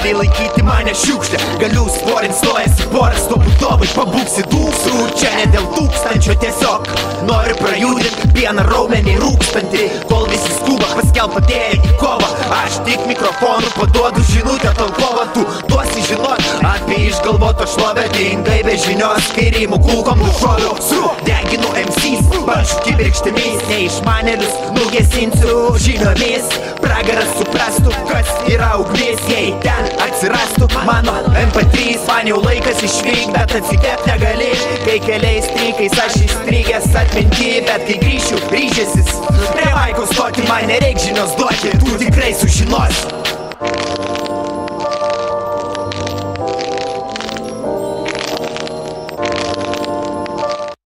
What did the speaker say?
gali laikyti mane šiukšlę. Galiu sporint, stojasi poras, to būtovai pabūksi tūksų. Čia ne dėl tūkstančio, tiesiog noriu prajudint vieną raumenį rūkstantį. Kol visi skuba paskelbt atėję į kovą, aš tik mikrofonu paduodu žinutę talkovą. Tu duosi žinot apie išgalvoto šlovę, dingai be žinios, kai rymų kulkom nušoviau. Deginu MCs, pačiu kibirkštimis, neišmanėlius nugesinsiu žiniomis. Pragaras suprastų, kas yra ugnis, jei ten atsirastų mano MP3. Man jau laikas išvykt, bet atsikvėpt negali, kai keliais strykais aš įstrigęs atminty. Bet kai grįšiu ryžęsis prie maiko stoti, man nereik žinios duoti, tu tikrai sužinosi.